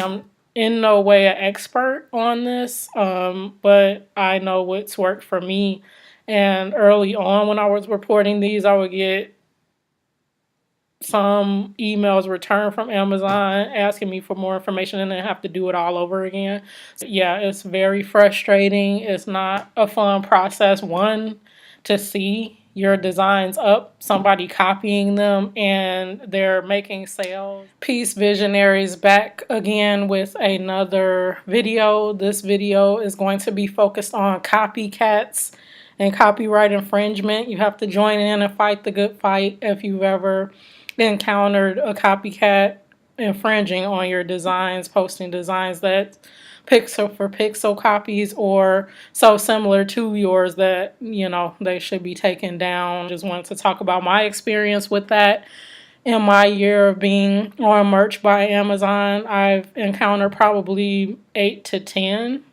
I'm in no way an expert on this, but I know what's worked for me. And early on when I was reporting these, I would get some emails returned from Amazon asking me for more information and then have to do it all over again. So yeah, it's very frustrating. It's not a fun process. One, to see your designs up, somebody copying them, and they're making sales. Peace Visionaries back again with another video. This video is going to be focused on copycats and copyright infringement. You have to join in and fight the good fight if you've ever encountered a copycat infringing on your designs, posting designs that pixel for pixel copies or so similar to yours that, you know, they should be taken down. Just wanted to talk about my experience with that. In my year of being on merch by Amazon, I've encountered probably 8 to 10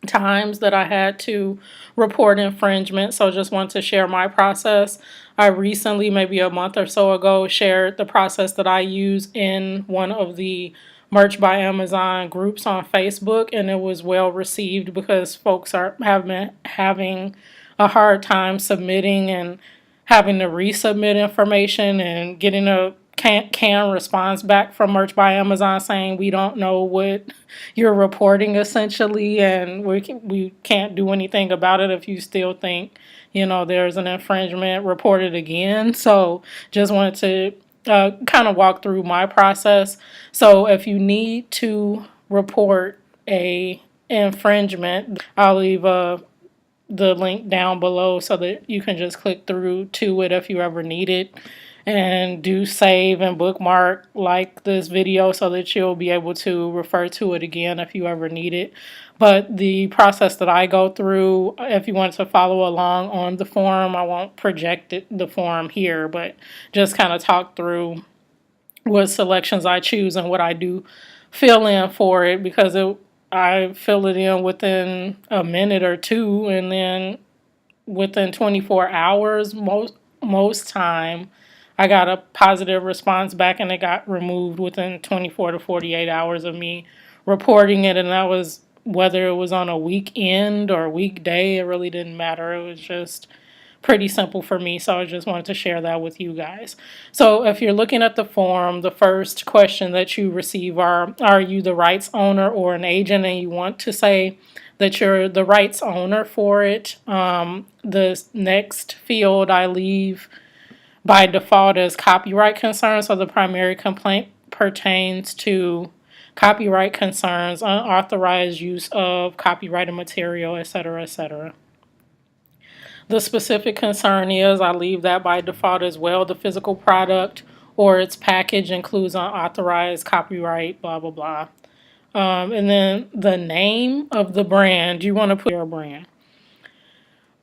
times that I had to report infringement. So just want to share my process. I recently, maybe a month or so ago, shared the process that I use in one of the Merch by Amazon groups on Facebook, and it was well received because folks have been having a hard time submitting and having to resubmit information and getting a canned response back from Merch by Amazon saying we don't know what you're reporting essentially, and we can't do anything about it if you still think, you know, there's an infringement, report it again. So just wanted to kind of walk through my process. So if you need to report a infringement, I'll leave the link down below so that you can just click through to it if you ever need it, and do save and bookmark like this video so that you'll be able to refer to it again if you ever need it. But the process that I go through, if you want to follow along on the forum, I won't project the forum here, but just kind of talk through what selections I choose and what I do fill in for it, because I fill it in within a minute or two, and then within 24 hours most time I got a positive response back, and it got removed within 24 to 48 hours of me reporting it. And that was whether it was on a weekend or a weekday, it really didn't matter. It was just pretty simple for me. So I just wanted to share that with you guys. So if you're looking at the form, the first question that you receive are you the rights owner or an agent? And you want to say that you're the rights owner for it. The next field I leave by default is copyright concerns. So the primary complaint pertains to copyright concerns, unauthorized use of copyrighted material, etc., etc. The specific concern is, I leave that by default as well. The physical product or its package includes unauthorized copyright, blah, blah, blah. And then the name of the brand, you want to put your brand.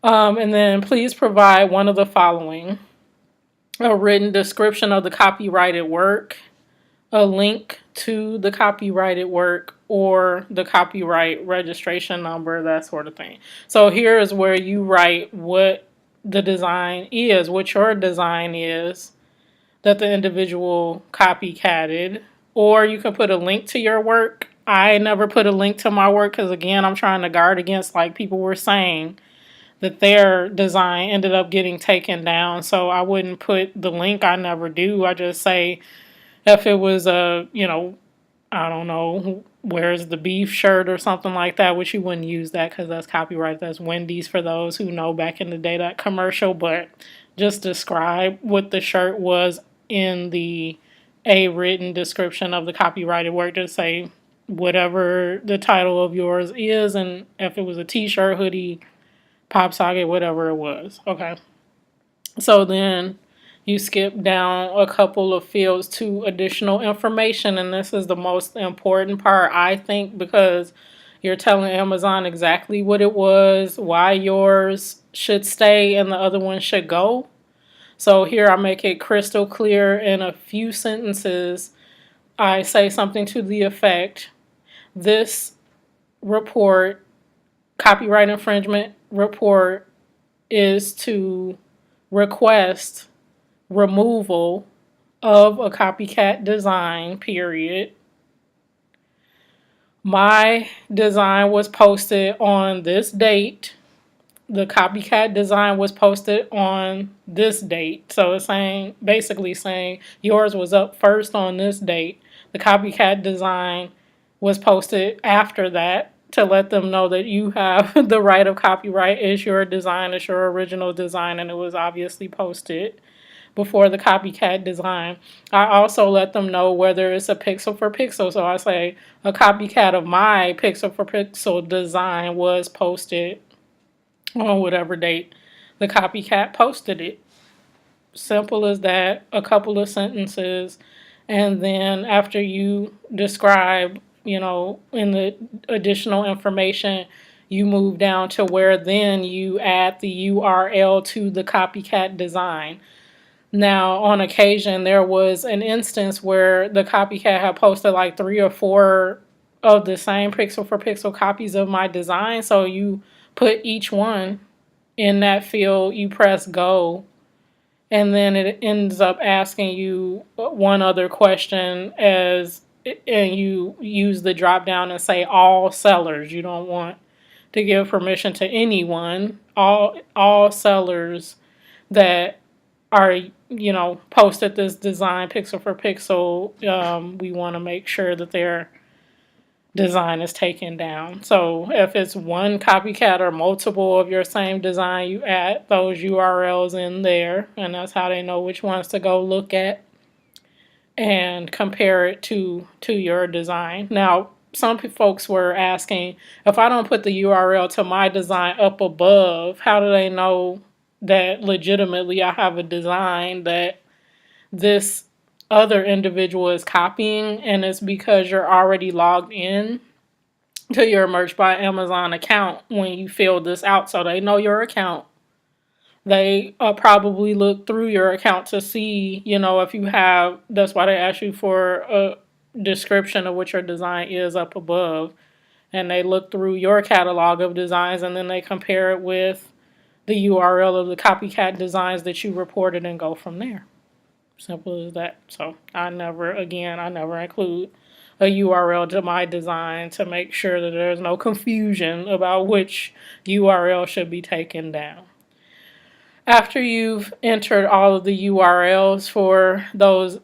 And then please provide one of the following: a written description of the copyrighted work, a link to the copyrighted work, or the copyright registration number, that sort of thing. So here is where you write what the design is, what your design is that the individual copycatted, or you can put a link to your work. I never put a link to my work because, again, I'm trying to guard against, like people were saying, that their design ended up getting taken down. So I wouldn't put the link. I never do. I just say, if it was a, you know, I don't know, where's the beef shirt or something like that, which you wouldn't use that because that's copyright. That's Wendy's for those who know back in the day, that commercial. But just describe what the shirt was in a written description of the copyrighted work. Just say whatever the title of yours is, and if it was a t-shirt, hoodie, pop socket, whatever it was. Okay. So then you skip down a couple of fields to additional information, and this is the most important part, I think, because you're telling Amazon exactly what it was, why yours should stay and the other one should go. So here I make it crystal clear in a few sentences. I say something to the effect, this report, copyright infringement report, is to request removal of a copycat design, period. My design was posted on this date. The copycat design was posted on this date. So it's saying, basically saying yours was up first on this date. The copycat design was posted after that to let them know that you have the right of copyright. It's your design, it's your original design, and it was obviously posted before the copycat design. I also let them know whether it's a pixel for pixel. So I say a copycat of my pixel for pixel design was posted on whatever date the copycat posted it. Simple as that. A couple of sentences. And then after you describe, in the additional information, you move down to where then you add the URL to the copycat design. Now, on occasion, there was an instance where the copycat had posted like 3 or 4 of the same pixel for pixel copies of my design. So you put each one in that field, you press go, and then it ends up asking you one other question and you use the drop down and say all sellers. You don't want to give permission to anyone. All sellers that are posted this design pixel for pixel, we want to make sure that their design is taken down. So if it's one copycat or multiple of your same design, you add those URLs in there, and that's how they know which ones to go look at and compare it to your design. Now, some folks were asking, if I don't put the URL to my design up above, how do they know that legitimately I have a design that this other individual is copying? And it's because you're already logged in to your Merch by Amazon account when you fill this out. So they know your account. They probably look through your account to see, if you have, that's why they ask you for a description of what your design is up above. And they look through your catalog of designs and then they compare it with the URL of the copycat designs that you reported and go from there. Simple as that. So I never include a URL to my design to make sure that there's no confusion about which URL should be taken down. After you've entered all of the URLs for those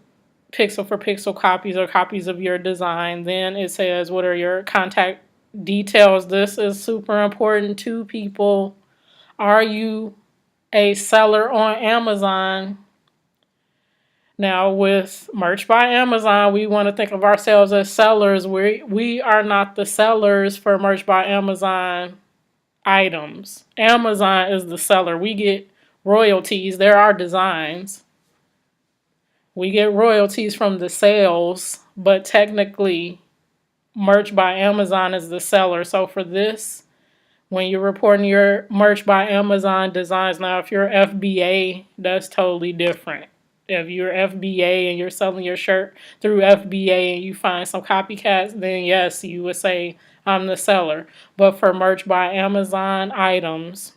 pixel for pixel copies or copies of your design, then it says what are your contact details. This is super important to people. Are you a seller on Amazon? Now, with Merch by Amazon, we want to think of ourselves as sellers. We are not the sellers for Merch by Amazon items. Amazon is the seller. We get royalties. There are designs. We get royalties from the sales, but technically, Merch by Amazon is the seller. So for this, when you're reporting your Merch by Amazon designs, now if you're FBA, that's totally different. If you're FBA and you're selling your shirt through FBA and you find some copycats, then yes, you would say I'm the seller. But for Merch by Amazon items,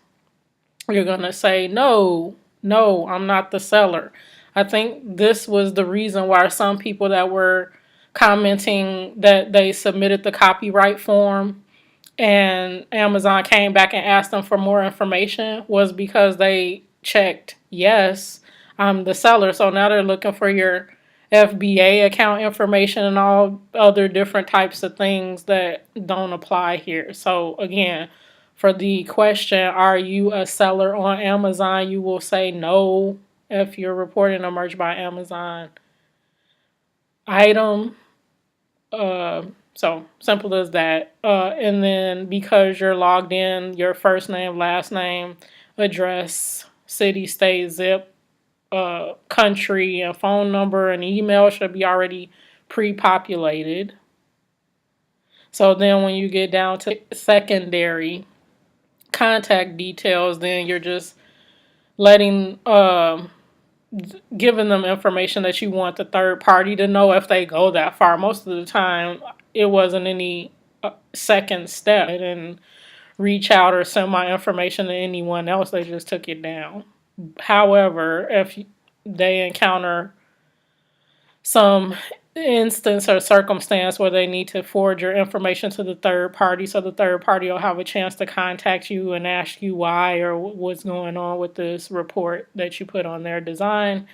you're going to say, no, I'm not the seller. I think this was the reason why some people that were commenting that they submitted the copyright form and Amazon came back and asked them for more information was because they checked, yes, I'm the seller. So now they're looking for your FBA account information and all other different types of things that don't apply here. So again, for the question, are you a seller on Amazon? You will say no if you're reporting a Merch by Amazon item. So simple as that. And then because you're logged in, your first name, last name, address, city, state, zip, country, and phone number and email should be already pre-populated. So then when you get down to secondary contact details, then you're just letting giving them information that you want the third party to know if they go that far. Most of the time, it wasn't any second step. They didn't reach out or send my information to anyone else. They just took it down. However, if they encounter some instance or circumstance where they need to forward your information to the third party, so the third party will have a chance to contact you and ask you why or what's going on with this report that you put on their design.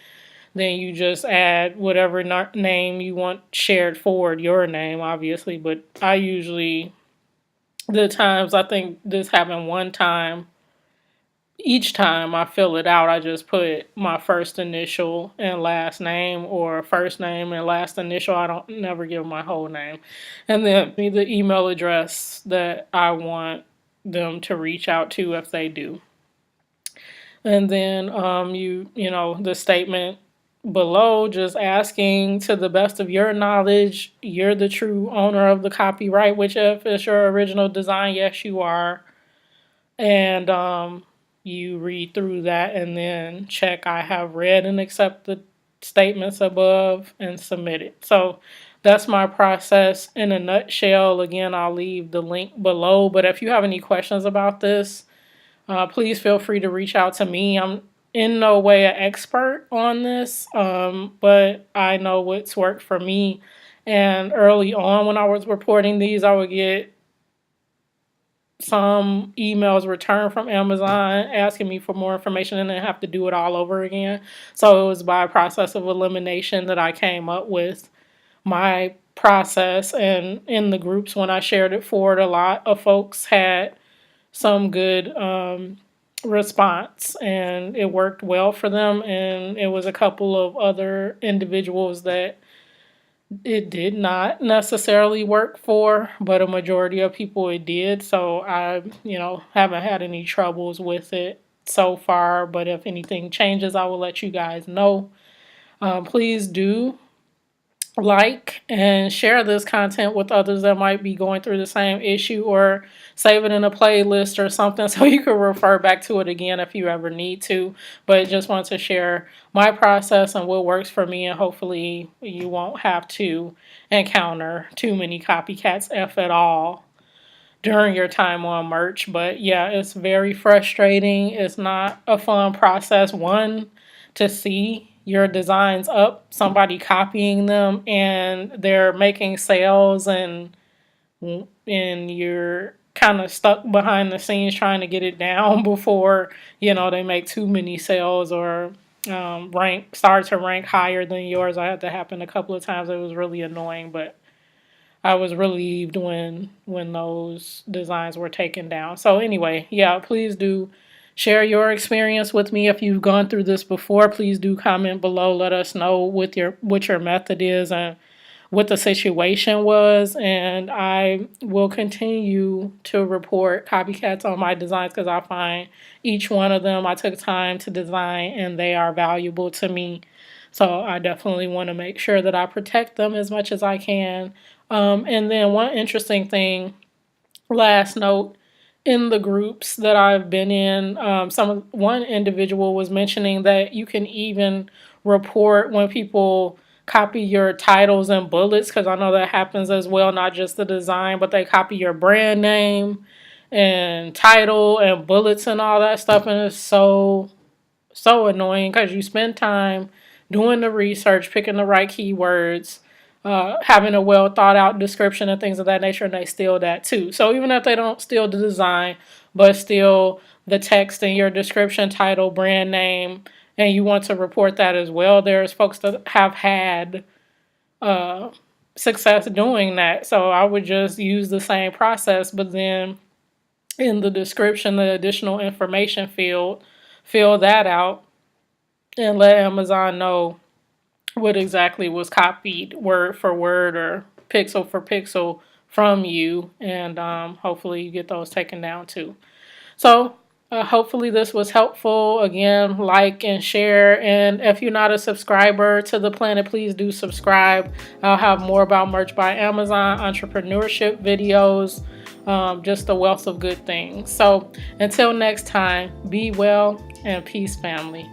Then you just add whatever name you want shared forward, your name obviously, but I usually, the times, I think this happened one time, each time I fill it out, I just put my first initial and last name, or first name and last initial. I don't never give my whole name. And then the email address that I want them to reach out to if they do. And then the statement below, just asking, to the best of your knowledge, you're the true owner of the copyright, which if it's your original design, yes, you are. And you read through that and then check I have read and accept the statements above and submit it. So that's my process in a nutshell. Again, I'll leave the link below, but if you have any questions about this, please feel free to reach out to me. I'm in no way an expert on this, but I know what's worked for me. And early on when I was reporting these, I would get some emails returned from Amazon asking me for more information and then have to do it all over again. So it was by a process of elimination that I came up with my process. And in the groups, when I shared it forward, a lot of folks had some good response and it worked well for them. And it was a couple of other individuals that it did not necessarily work for, but a majority of people it did. So I, haven't had any troubles with it so far, but if anything changes, I will let you guys know. Please do like and share this content with others that might be going through the same issue, or save it in a playlist or something so you can refer back to it again if you ever need to. But just want to share my process and what works for me, and hopefully you won't have to encounter too many copycats, if at all, during your time on merch. But yeah, it's very frustrating. It's not a fun process, one, to see your designs up, somebody copying them, and they're making sales, and you're kind of stuck behind the scenes trying to get it down before they make too many sales or start to rank higher than yours. I had that happen a couple of times. It was really annoying, but I was relieved when those designs were taken down. So anyway, yeah, please do share your experience with me if you've gone through this before. Please do comment below. Let us know what your method is and what the situation was. And I will continue to report copycats on my designs because I find each one of them I took time to design and they are valuable to me. So I definitely want to make sure that I protect them as much as I can. And then one interesting thing, last note, in the groups that I've been in, one individual was mentioning that you can even report when people copy your titles and bullets, because I know that happens as well, not just the design, but they copy your brand name and title and bullets and all that stuff. And it's so annoying because you spend time doing the research, picking the right keywords, having a well thought out description and things of that nature, and they steal that too. So even if they don't steal the design, but steal the text in your description, title, brand name, and you want to report that as well, there's folks that have had success doing that. So I would just use the same process, but then in the description, the additional information field, fill that out and let Amazon know what exactly was copied word for word or pixel for pixel from you, and hopefully you get those taken down too. So hopefully this was helpful. Again, like and share, and if you're not a subscriber to the planet, please do subscribe. I'll have more about merch by Amazon, entrepreneurship videos, just a wealth of good things. So until next time, be well and peace, family.